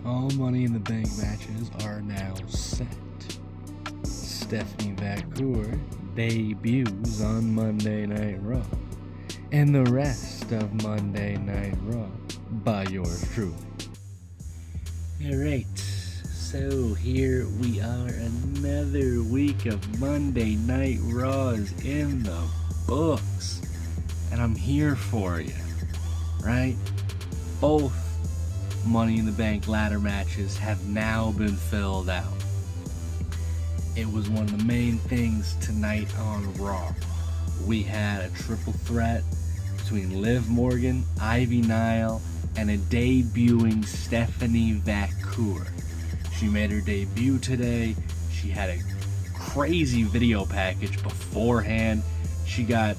All Money in the Bank matches are now set. Stephine Vaquer debuts on Monday Night Raw, and the rest of Monday Night Raw by yours truly. Alright, so here we are, another week of Monday Night Raws in the books, and I'm here for you, right? Both Money in the Bank ladder matches have now been filled out. It was one of the main things tonight on Raw. We had a triple threat between Liv Morgan, Ivy Nile, and a debuting Stephine Vaquer. She made her debut today. She had a crazy video package beforehand. She got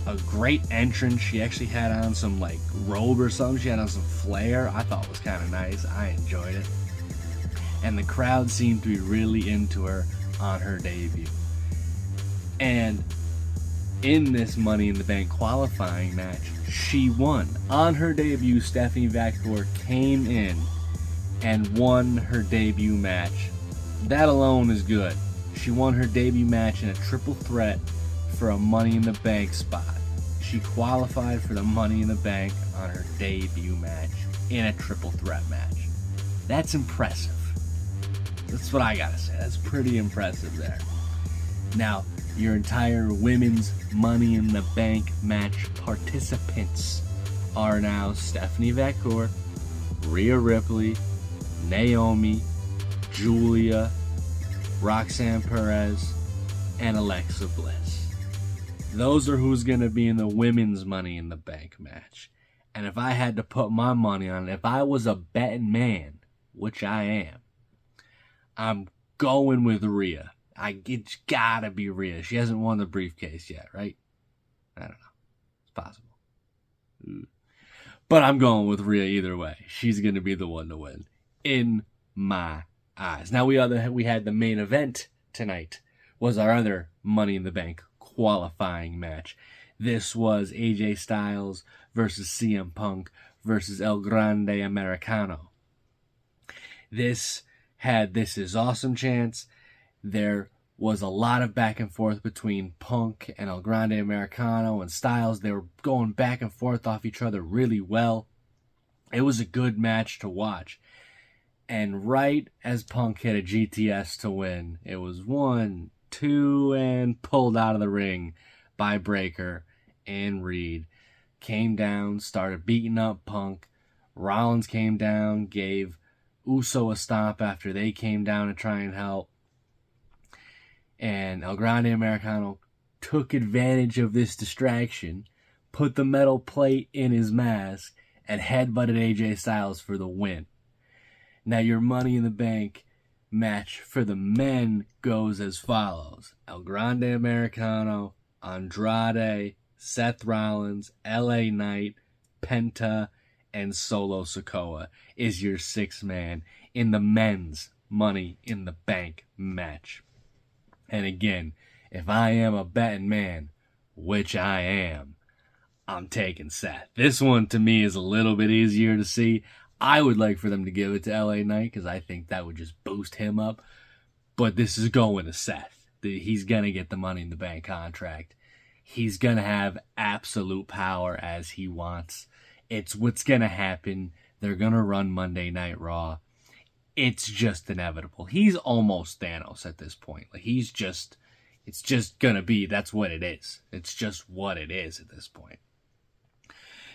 a great entrance. She actually had on some robe or something. She had on some flair. I thought it was kind of nice. I enjoyed it. And the crowd seemed to be really into her on her debut. And in this Money in the Bank qualifying match, she won. On her debut, Stephine Vaquer came in and won her debut match. That alone is good. She won her debut match in a triple threat for a Money in the Bank spot. She qualified for the Money in the Bank on her debut match in a triple threat match. That's impressive. That's what I gotta say. That's pretty impressive there. Now, your entire women's Money in the Bank match participants are now Stephine Vaquer, Rhea Ripley, Naomi, Julia, Roxanne Perez, and Alexa Bliss. Those are who's going to be in the women's Money in the Bank match. And if I had to put my money on it, if I was a betting which I am, I'm going with Rhea. It's gotta be Rhea. She hasn't won the briefcase yet, right? I don't know. It's possible. But I'm going with Rhea either way. She's going to be the one to win, in my eyes. Now, we had the main event tonight, was our other Money in the Bank qualifying match. This was AJ Styles versus CM Punk versus El Grande Americano. This had This Is Awesome chants. There was a lot of back and forth between Punk and El Grande Americano and Styles. They were going back and forth off each other really well. It was a good match to watch. And right as Punk hit a GTS to win, it was 1, 2, and pulled out of the ring by Breaker and Reed. Came down, started beating up Punk. Rollins came down, gave Uso a stomp after they came down to try and help. And El Grande Americano took advantage of this distraction, put the metal plate in his mask, and headbutted AJ Styles for the win. Now your Money in the Bank match for the men goes as follows. El Grande Americano, Andrade, Seth Rollins, LA Knight, Penta, and Solo Sikoa is your 6-man in the men's Money in the Bank match. And again, if I am a betting man, which I am, I'm taking Seth. This one to me is a little bit easier to see. I would like for them to give it to LA Knight because I think that would just boost him up. But this is going to Seth. He's going to get the Money in the Bank contract. He's going to have absolute power as he wants. It's what's going to happen. They're going to run Monday Night Raw. It's just inevitable. He's almost Thanos at this point. It's just going to be, that's what it is. It's just what it is at this point.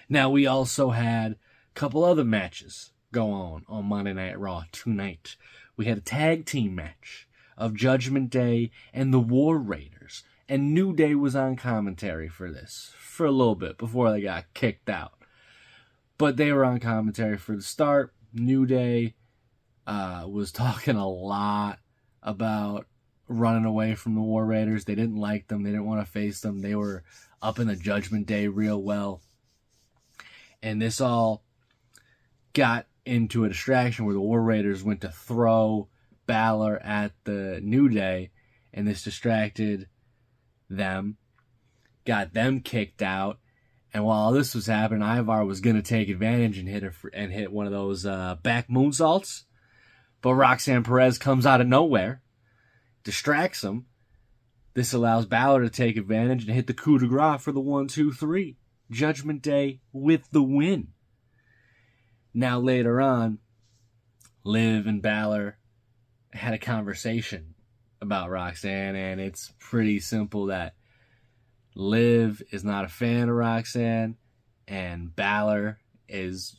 Now, we also had a couple other matches go on Monday Night Raw tonight. We had a tag team match of Judgment Day and the War Raiders. And New Day was on commentary for this for a little bit before they got kicked out. But they were on commentary for the start. New Day was talking a lot about running away from the War Raiders. They didn't like them. They didn't want to face them. They were up in the Judgment Day real well. And this all got into a distraction where the War Raiders went to throw Balor at the New Day, and this distracted them, got them kicked out. And while this was happening, Ivar was going to take advantage and hit one of those back moonsaults But Roxanne Perez comes out of nowhere, distracts him. This allows Balor to take advantage and hit the coup de grace for the 1-2-3. Judgment Day with the win. Now later on, Liv and Balor had a conversation about Roxanne, and it's pretty simple that Liv is not a fan of Roxanne, and Balor is,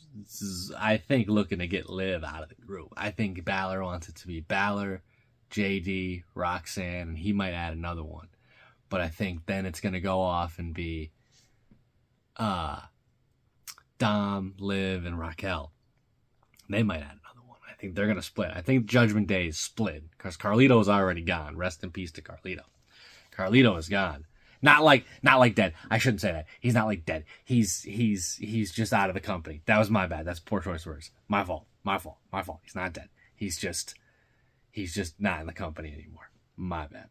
I think, looking to get Liv out of the group. I think Balor wants it to be Balor, JD, Roxanne, and he might add another one. But I think then it's going to go off and be Dom, Liv, and Raquel. They might add another one. I think they're going to split. I think Judgment Day is split because Carlito is already gone. Rest in peace to Carlito. Carlito is gone. Not like dead. I shouldn't say that. He's not like dead. He's just out of the company. That was my bad. That's poor choice of words. My fault. He's not dead. He's just not in the company anymore. My bad.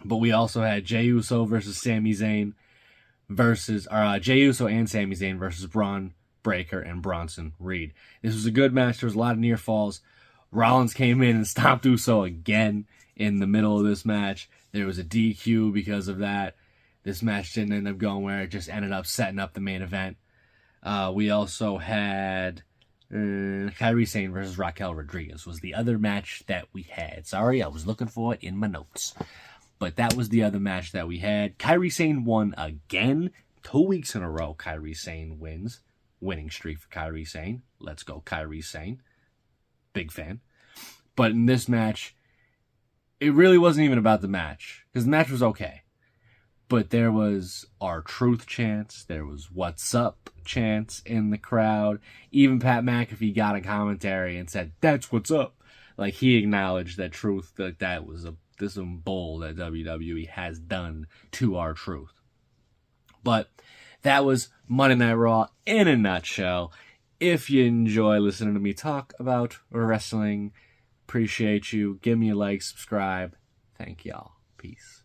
But we also had Jey Uso versus Sami Zayn Jey Uso and Sami Zayn versus Braun Breaker and Bronson Reed. This was a good match. There was a lot of near falls. Rollins came in and stopped Uso again in the middle of this match. There was a DQ because of that. This match didn't end up going where it just ended up setting up the main event. We also had Kairi Sane versus Raquel Rodriguez was the other match that we had. Sorry, I was looking for it in my notes. But that was the other match that we had. Kairi Sane won again. 2 weeks in a row, Kairi Sane wins. Winning streak for Kairi Sane. Let's go, Kairi Sane. Big fan. But in this match, it really wasn't even about the match. Because the match was okay. But there was R-Truth chants. There was What's Up chants in the crowd. Even Pat McAfee got a commentary and said, that's what's up. Like, he acknowledged that Truth, that was some bull that WWE has done to R-Truth. But that was Monday Night Raw in a nutshell. If you enjoy listening to me talk about wrestling, appreciate you. Give me a like, subscribe. Thank y'all. Peace.